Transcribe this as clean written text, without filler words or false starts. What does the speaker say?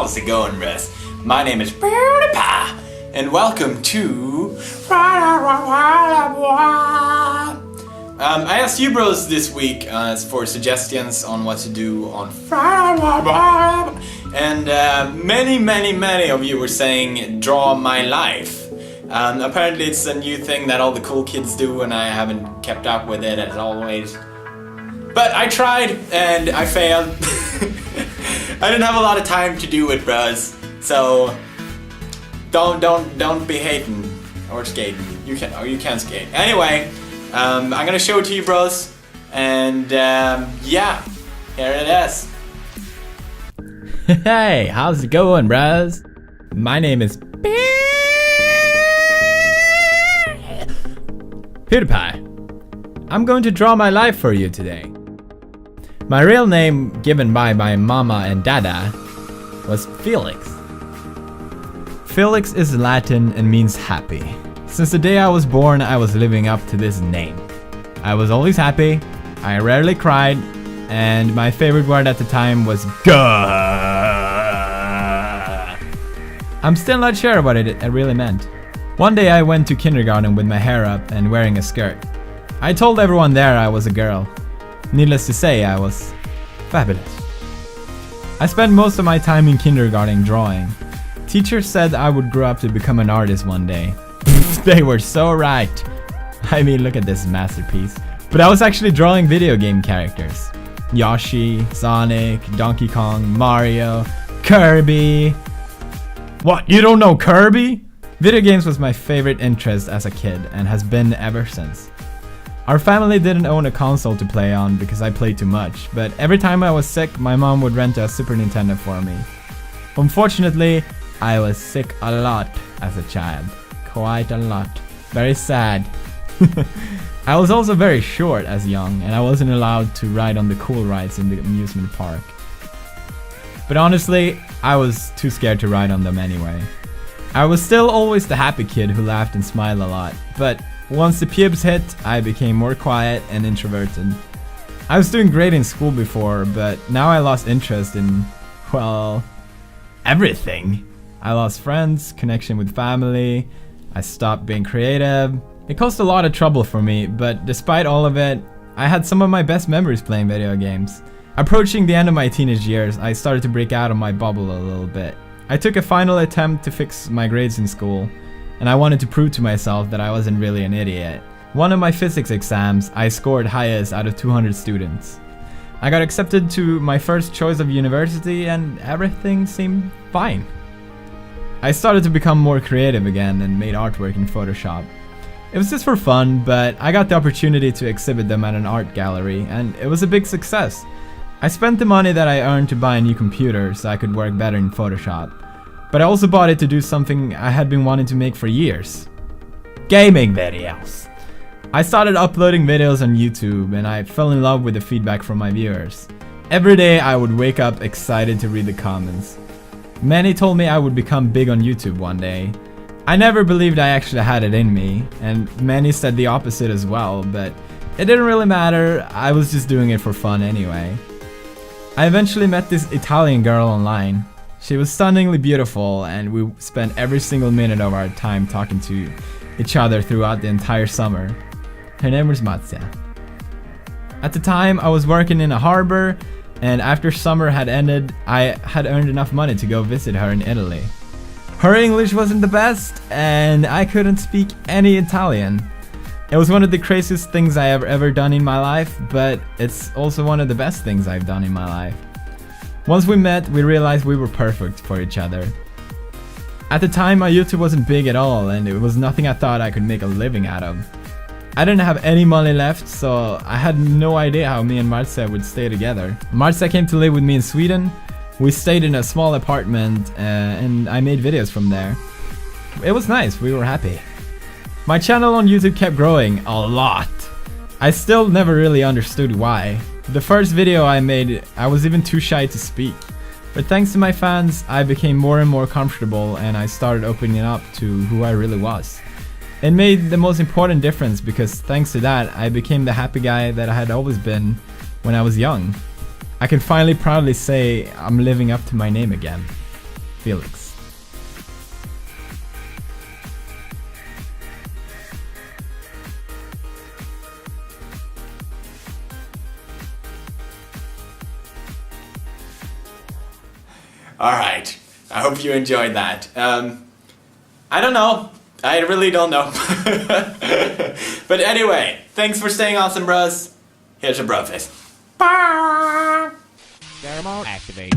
how's it going, Russ? My name is PewDiePie, and welcome to... I asked you bros this week for suggestions on what to do on Friday, and many of you were saying draw my life. Apparently it's a new thing that all the cool kids do, and I haven't kept up with it as always. But I tried and I failed. I didn't have a lot of time to do it, bros. So don't be hating or skating. You can skate. Anyway, I'm gonna show it to you, bros. And yeah, here it is. Hey, how's it going, bros? My name is PewDiePie. I'm going to draw my life for you today. My real name, given by my mama and dada, was Felix. Felix is Latin and means happy. Since the day I was born, I was living up to this name. I was always happy, I rarely cried, and my favorite word at the time was "Gah." I'm still not sure what it really meant. One day I went to kindergarten with my hair up and wearing a skirt. I told everyone there I was a girl. Needless to say, I was fabulous. I spent most of my time in kindergarten drawing. Teachers said I would grow up to become an artist one day. They were so right. I mean, look at this masterpiece. But I was actually drawing video game characters. Yoshi, Sonic, Donkey Kong, Mario, Kirby. What, you don't know Kirby? Video games was my favorite interest as a kid and has been ever since. Our family didn't own a console to play on because I played too much, but every time I was sick, my mom would rent a Super Nintendo for me. Unfortunately, I was sick a lot as a child. Quite a lot. Very sad. I was also very short as young, and I wasn't allowed to ride on the cool rides in the amusement park. But honestly, I was too scared to ride on them anyway. I was still always the happy kid who laughed and smiled a lot, but once the pubes hit, I became more quiet and introverted. I was doing great in school before, but now I lost interest in, well, everything. I lost friends, connection with family, I stopped being creative. It caused a lot of trouble for me, but despite all of it, I had some of my best memories playing video games. Approaching the end of my teenage years, I started to break out of my bubble a little bit. I took a final attempt to fix my grades in school, and I wanted to prove to myself that I wasn't really an idiot. One of my physics exams, I scored highest out of 200 students. I got accepted to my first choice of university and everything seemed fine. I started to become more creative again and made artwork in Photoshop. It was just for fun, but I got the opportunity to exhibit them at an art gallery, and it was a big success. I spent the money that I earned to buy a new computer so I could work better in Photoshop. But I also bought it to do something I had been wanting to make for years. Gaming videos. I started uploading videos on YouTube and I fell in love with the feedback from my viewers. Every day I would wake up excited to read the comments. Many told me I would become big on YouTube one day. I never believed I actually had it in me, and many said the opposite as well, but it didn't really matter, I was just doing it for fun anyway. I eventually met this Italian girl online. She was stunningly beautiful, and we spent every single minute of our time talking to each other throughout the entire summer. Her name was Marzia. At the time, I was working in a harbor, and after summer had ended, I had earned enough money to go visit her in Italy. Her English wasn't the best, and I couldn't speak any Italian. It was one of the craziest things I have ever done in my life, but it's also one of the best things I've done in my life. Once we met, we realized we were perfect for each other. At the time, my YouTube wasn't big at all, and it was nothing I thought I could make a living out of. I didn't have any money left, so I had no idea how me and Marzia would stay together. Marzia came to live with me in Sweden. We stayed in a small apartment, and I made videos from there. It was nice, we were happy. My channel on YouTube kept growing a lot. I still never really understood why. The first video I made, I was even too shy to speak. But thanks to my fans, I became more and more comfortable and I started opening up to who I really was. It made the most important difference because thanks to that, I became the happy guy that I had always been when I was young. I can finally proudly say I'm living up to my name again. Felix. Alright, I hope you enjoyed that. I don't know. I really don't know. But anyway, thanks for staying awesome, bros. Here's your bro face. Thermal activate.